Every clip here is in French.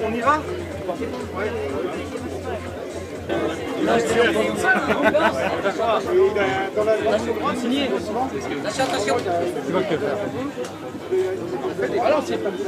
On y va? Attention. Tu vas le faire. Alors, c'est pas donc,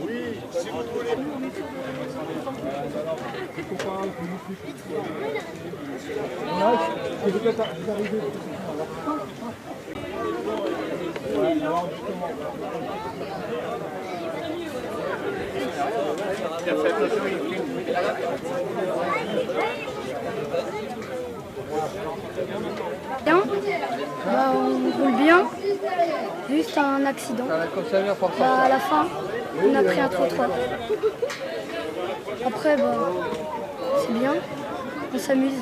oui, si vous voulez. Bien, on roule bien, juste un accident. À la fin, on a pris un trottoir. Après, c'est bien, on s'amuse.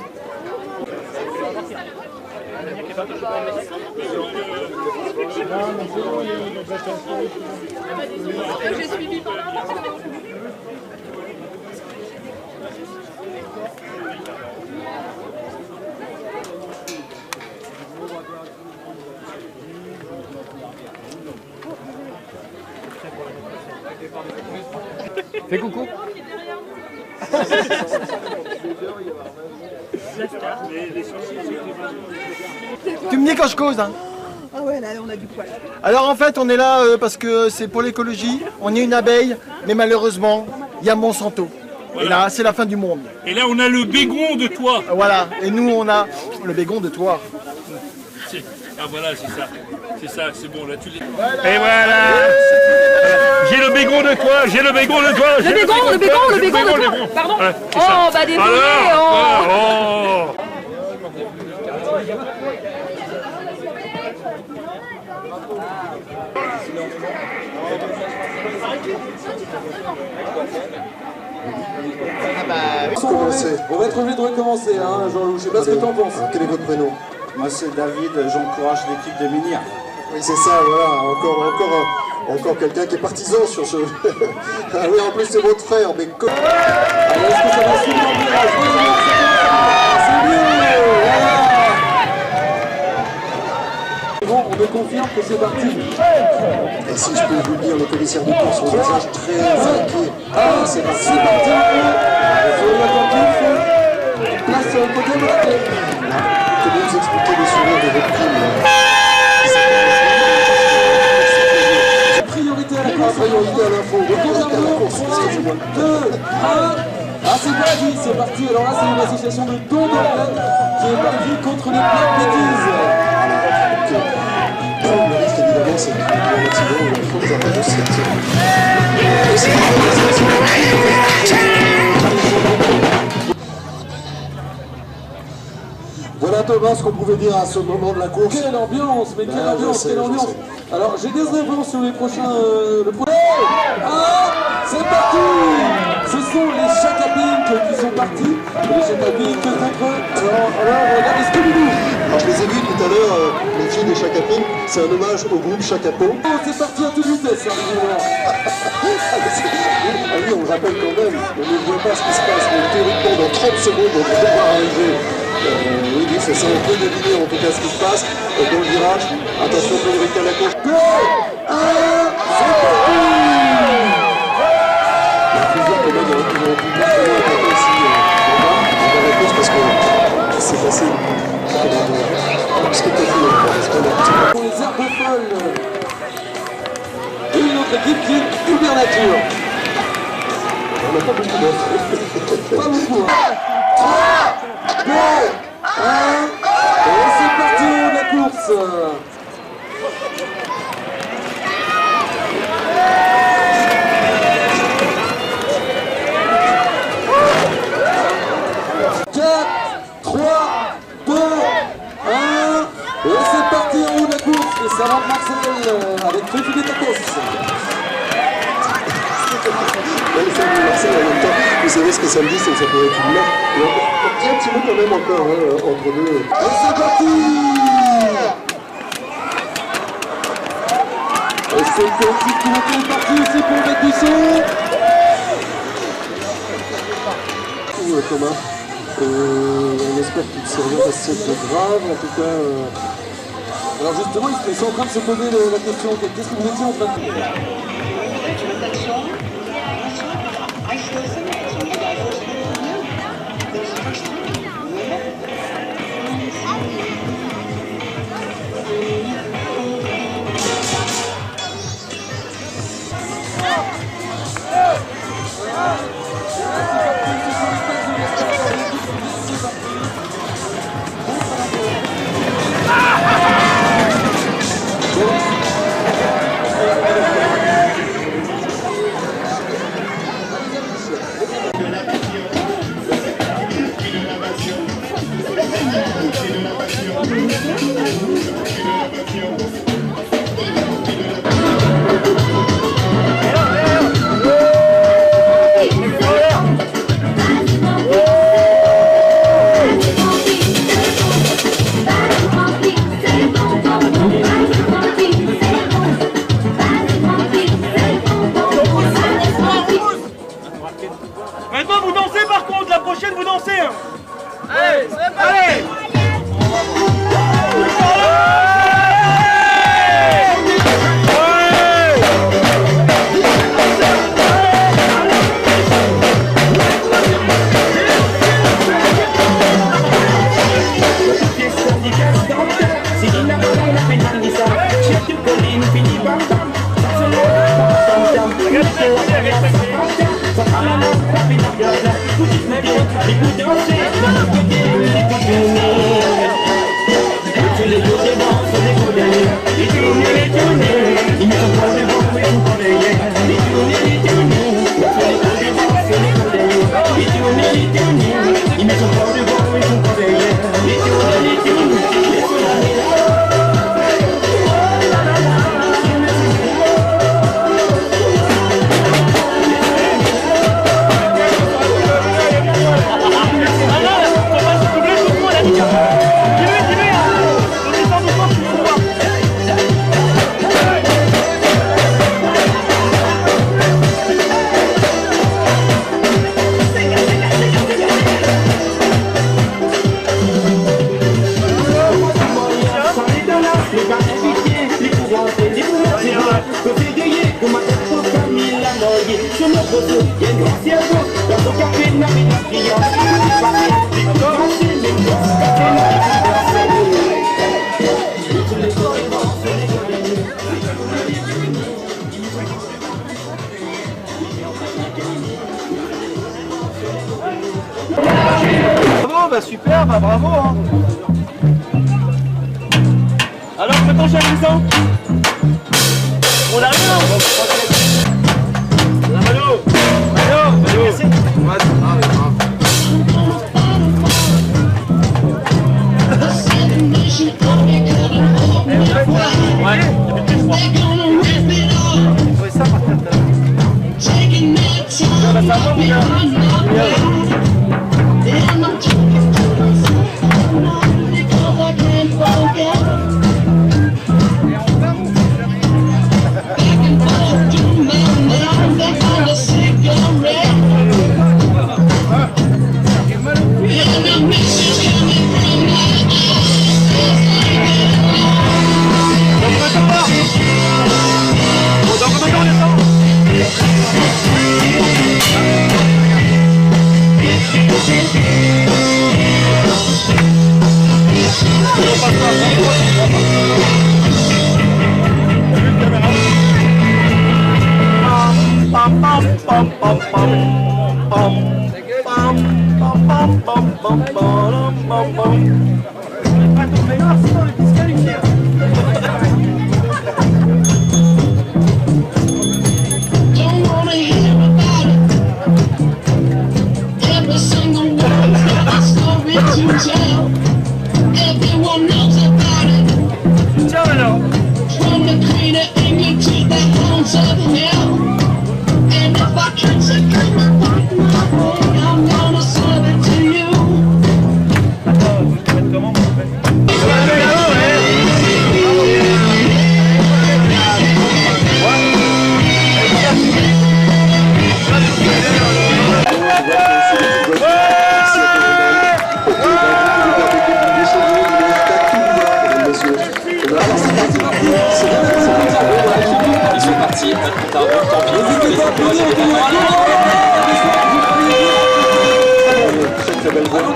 J'ai suivi pendant longtemps. Fais coucou. Tu me dis quand je cause, hein. Ah ouais, là on a du poil. Alors en fait on est là parce que c'est pour l'écologie, on est une abeille, mais malheureusement il y a Monsanto. Voilà. Et là c'est la fin du monde. Et là on a le bégon de toi. Voilà, et nous on a le bégon de toi. Ah voilà, c'est ça, c'est bon, là tu l'es. Et voilà. J'ai le bégon de toi, j'ai le bégon de toi. Le bégon de toi. Pardon. Voilà, oh bah désolé. Oh. On va être obligé de recommencer, hein, Jean-Loup, je sais pas ce que tu en penses. Quel est votre prénom? Moi c'est David, j'encourage l'équipe de Minir. Oui c'est ça, voilà, encore quelqu'un qui est partisan sur ce... ah oui, en plus c'est votre frère, mais... Alors est-ce que ça va suivre en virage? C'est mieux, voilà. Bon, on me confirme que c'est parti. Et si je peux vous le dire, le commissaire de course, son visage très inquiet. Ah, c'est parti. Soyez attentifs. Place au podium. Comment vous expliquez le sourire de votre prime? Priorité à la course, priorité à l'info. Priorité à la course, excusez-moi. 2, 1. Ah, c'est pas dit, c'est parti. Alors là, c'est une association de dons de plaques qui est partie contre les plaques bêtises. Le risque évidemment, c'est qu'il y a un accident ou une faute d'arrêt de cette... Voilà Thomas, ce qu'on pouvait dire à ce moment de la course. Quelle ambiance, mais quelle ambiance, quelle ambiance. Alors j'ai des réponses sur les prochains... c'est parti. Ce sont les Chaka Pink qui sont partis. Les Chaka Pink contre... Alors regardez Scooby-Doo. Alors je les ai vus tout à l'heure, les filles des Chaka Pink, c'est un hommage au groupe Chaka Po. Oh, c'est parti à toute vitesse, hein, Ah oui, on le rappelle quand même, on ne voit pas ce qui se passe, mais théoriquement dans 30 secondes on va devoir arriver. Oui, c'est ça, on peut deviner en tout cas ce qui se passe dans le virage. Attention, priorité à la course. 2, 1, c'est parti. La fusion, quand même, on peut attaquer aussi dans la course parce que c'est facile. Pour les herbes folles. Et une autre équipe qui est Uber Nature. On n'a pas beaucoup d'offres. Pas beaucoup, hein. 3, 2, 1. Et c'est parti de la course. Ça rentre Marcel avec Tréfilé Tacos. Marcel en même temps. savez ce que ça me dit, c'est que ça pourrait être une merde. Et un petit mot quand même encore, hein, entre deux. Et c'est parti! Et c'est petit qui est parti aussi pour mettre du son. Thomas, on espère qu'il ne s'est rien passé de grave, en tout cas. Alors justement, ils sont en train de se poser la question, qu'est-ce que vous étiez en train de faire? Maintenant vous dansez par contre, la prochaine vous dansez hein. Allez, allez. Bravo, bah super, bah bravo hein. Alors maintenant cher Vincent, on arrive là. Mano, merci. Everyone knows about it. From the Queen of England to the hounds of hell. And if I can't say come and fight my way. Très belle voix. Ça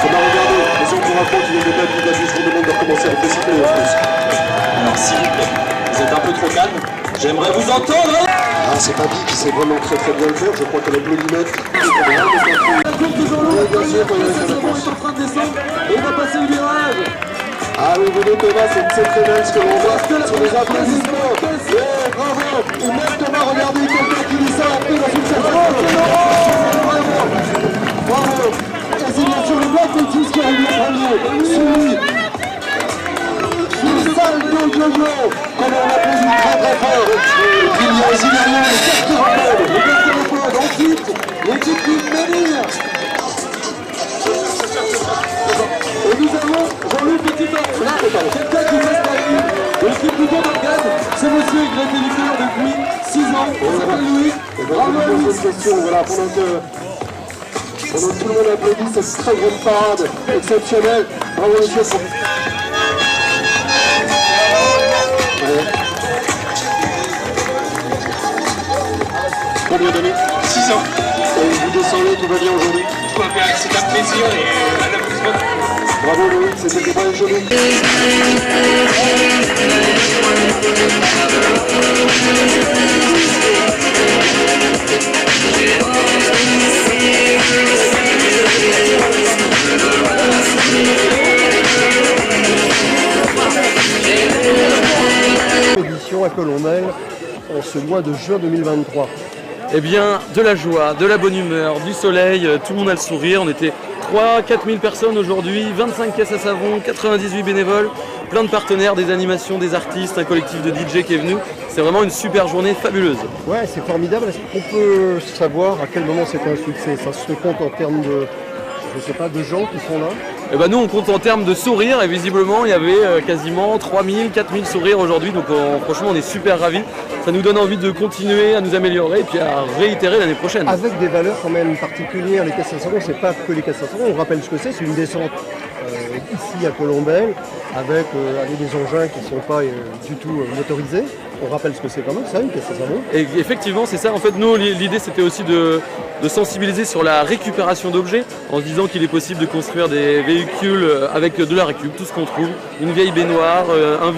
m'a regardé, mais si on vous raconte, il y a des mêmes villages, je vous demande de recommencer à anticiper en plus. Alors s'il vous plaît, vous êtes un peu trop calme. J'aimerais vous entendre. Ah, c'est Papi qui sait vraiment très bien le faire, je crois que l'applaudimètre. La course de Jean-Loup, bien sûr, est en train de descendre, et il va passer le virage. Ah oui, vous Thomas, c'est très bien ce que l'on voit sur les applaudissements. Ouais, bravo. Et même Thomas, regardez quelqu'un qui dit ça après dans une certaine. Bravo. Et c'est bien sûr le Black Otis qui arrive en premier. Suivi. Une salle de yo-yo. Comme on applaudit très fort. Et puis il y a aussi derrière les cartes. Ensuite, l'équipe du Menhir. Et nous avons Jean-Loup Petit-Marc, quelqu'un qui reste à lui. L'équipe du Bordeaux, ce monsieur est grétéliteur depuis 6 ans. Il s'appelle Louis. Bravo à Louis. Question, voilà, pendant que tout le monde applaudit cette très grande parade exceptionnelle. Bravo monsieur. Combien d'années? 6 ans. Et vous descendez, tout va bien aujourd'hui? C'est un plaisir et un applaudissement. Bravo Louis, c'était pas un joli. Édition à Colombelles en ce mois de juin 2023. Eh bien, de la joie, de la bonne humeur, du soleil, tout le monde a le sourire. On était 3-4 000 personnes aujourd'hui, 25 caisses à savon, 98 bénévoles, plein de partenaires, des animations, des artistes, un collectif de DJ qui est venu. C'est vraiment une super journée fabuleuse. Ouais, c'est formidable. Est-ce qu'on peut savoir à quel moment c'est un succès? Ça se compte en termes de, je sais pas, de gens qui sont là? Eh ben nous on compte en termes de sourires et visiblement il y avait quasiment 3000, 4000 sourires aujourd'hui, donc franchement on est super ravis. Ça nous donne envie de continuer à nous améliorer et puis à réitérer l'année prochaine. Avec des valeurs quand même particulières, les caisses à savon, c'est pas que les caisses à savon, on rappelle ce que c'est une descente ici à Colombelles avec des engins qui ne sont pas du tout motorisés. On rappelle ce que c'est quand même ça, une caisse à savon. Et effectivement c'est ça, en fait nous l'idée c'était aussi de sensibiliser sur la récupération d'objets en se disant qu'il est possible de construire des véhicules avec de la récup, tout ce qu'on trouve, une vieille baignoire,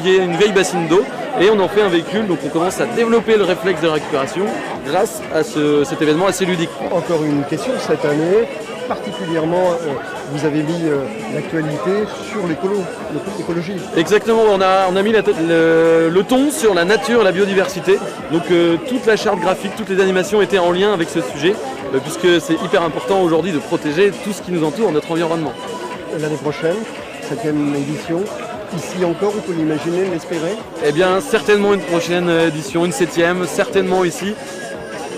une vieille bassine d'eau et on en fait un véhicule, donc on commence à développer le réflexe de récupération grâce à cet événement assez ludique. Encore une question, cette année particulièrement vous avez mis l'actualité sur l'écologie. Exactement, on a mis le ton sur la nature et la biodiversité, donc toute la charte graphique, toutes les animations étaient en lien avec ce sujet puisque c'est hyper important aujourd'hui de protéger tout ce qui nous entoure, notre environnement. L'année prochaine, 7e édition, ici encore, on peut l'imaginer, l'espérer? Eh bien certainement une prochaine édition, une 7e, certainement ici.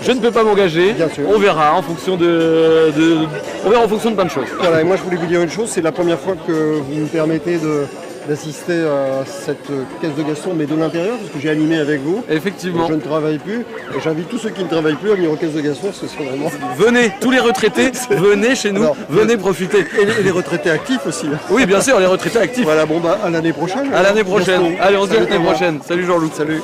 Je ne peux pas m'engager, on verra en fonction on verra en fonction de plein de choses. Voilà, et moi je voulais vous dire une chose, c'est la première fois que vous me permettez d'assister à cette caisse de Gaston, mais de l'intérieur, parce que j'ai animé avec vous. Effectivement. Je ne travaille plus, et j'invite tous ceux qui ne travaillent plus à venir aux caisses de Gaston, ce sont vraiment... Venez, tous les retraités, venez chez nous, venez profiter. Et les retraités actifs aussi. Oui, bien sûr, les retraités actifs. Voilà, bon bah à l'année prochaine. À l'année prochaine. Gaston. Allez, on se dit à l'année prochaine. Salut Jean-Loup. Salut.